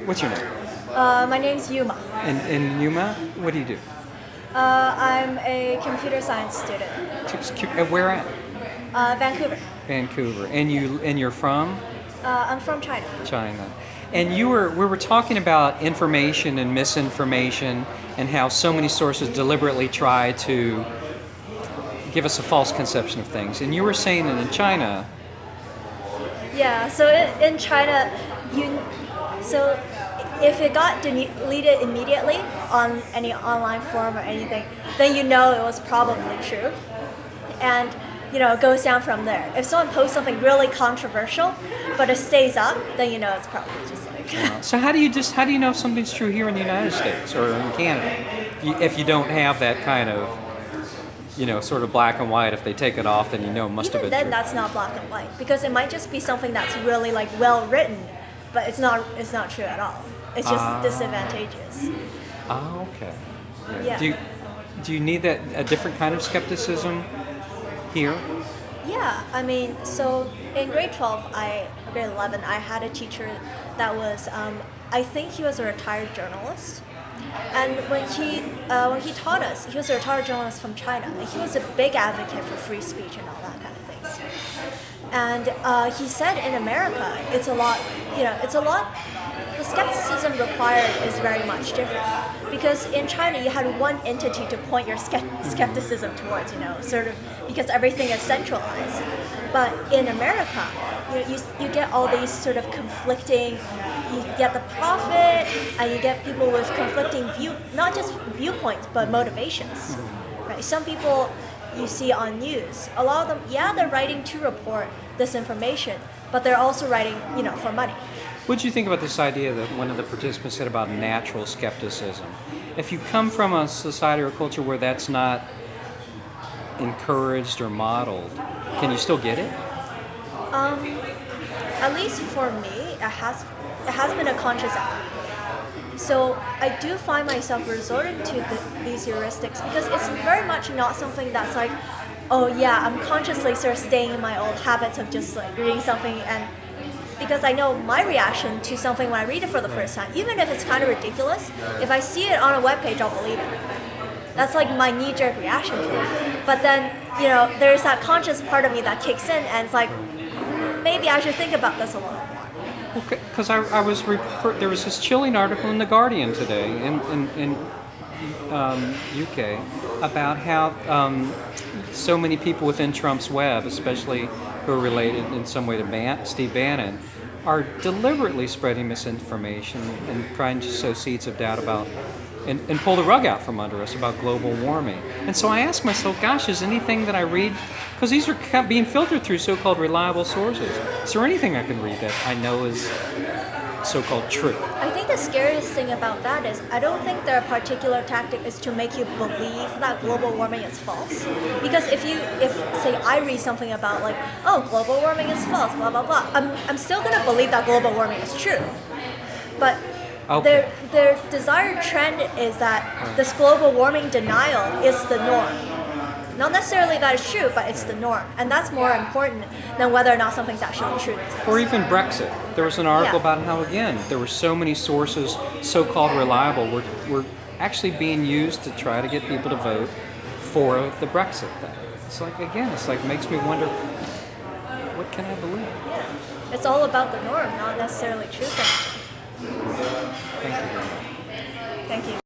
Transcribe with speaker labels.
Speaker 1: What's your name?
Speaker 2: My name's Yuma.
Speaker 1: And Yuma, what do you do?
Speaker 2: I'm a computer science student.
Speaker 1: Where at?
Speaker 2: Vancouver.
Speaker 1: Vancouver. And you're from?
Speaker 2: I'm from China.
Speaker 1: China. And we were talking about information and misinformation and how so many sources deliberately try to give us a false conception of things. And you were saying that in China.
Speaker 2: Yeah. So in China, so if it got deleted immediately on any online forum or anything, then you know it was probably true. And it goes down from there. If someone posts something really controversial, but it stays up, then you know it's probably just like.
Speaker 1: So how do you know if something's true here in the United States or in Canada? If you don't have that kind of, sort of black and white. If they take it off, then you know it must have been
Speaker 2: then
Speaker 1: true.
Speaker 2: that's not black and white, because it might just be something that's really like well written, but it's not true at all. It's just disadvantageous.
Speaker 1: Oh, okay.
Speaker 2: Yeah.
Speaker 1: Do you need a different kind of skepticism here?
Speaker 2: Yeah, I mean, so in grade 11, I had a teacher that was, I think he was a retired journalist. And when he taught us, he was a retired journalist from China, and he was a big advocate for free speech and all that kind of things. And he said in America, the skepticism required is very much different. Because in China, you had one entity to point your skepticism towards, sort of, because everything is centralized. But in America, you get all these sort of conflicting, you get the prophet, and you get people with conflicting not just viewpoints, but motivations. Right? Some people you see on news, a lot of them, they're writing to report this information, but they're also writing, for money.
Speaker 1: What do you think about this idea that one of the participants said about natural skepticism? If you come from a society or culture where that's not encouraged or modeled, can you still get it?
Speaker 2: At least for me, it has been a conscious effort. So I do find myself resorting to these heuristics because it's very much not something that's like, oh yeah, I'm consciously sort of staying in my old habits of just like reading something, and because I know my reaction to something when I read it for the first time, even if it's kind of ridiculous, if I see it on a webpage, I'll believe it. That's like my knee-jerk reaction to it. But then, there's that conscious part of me that kicks in, and it's like, maybe I should think about this a little more.
Speaker 1: Because there was this chilling article in The Guardian today in UK about how so many people within Trump's web, especially who are related in some way to Steve Bannon, are deliberately spreading misinformation and trying to sow seeds of doubt about and pull the rug out from under us about global warming. And so I ask myself, gosh, is anything that I read, because these are being filtered through so-called reliable sources, is there anything I can read that I know is so-called true?
Speaker 2: I think the scariest thing about that is I don't think their particular tactic is to make you believe that global warming is false. Because if say I read something about like, oh, global warming is false, blah blah blah, I'm still gonna believe that global warming is true. But
Speaker 1: okay.
Speaker 2: Their desired trend is that this global warming denial is the norm. Not necessarily that it's true, but it's the norm. And that's more important than whether or not something's actually true.
Speaker 1: Or even Brexit. There was an article about how, again, there were so many sources, so-called reliable, were actually being used to try to get people to vote for the Brexit thing. It's like, makes me wonder, what can I believe?
Speaker 2: Yeah. It's all about the norm, not necessarily truth.
Speaker 1: Thank you very much.
Speaker 2: Thank you.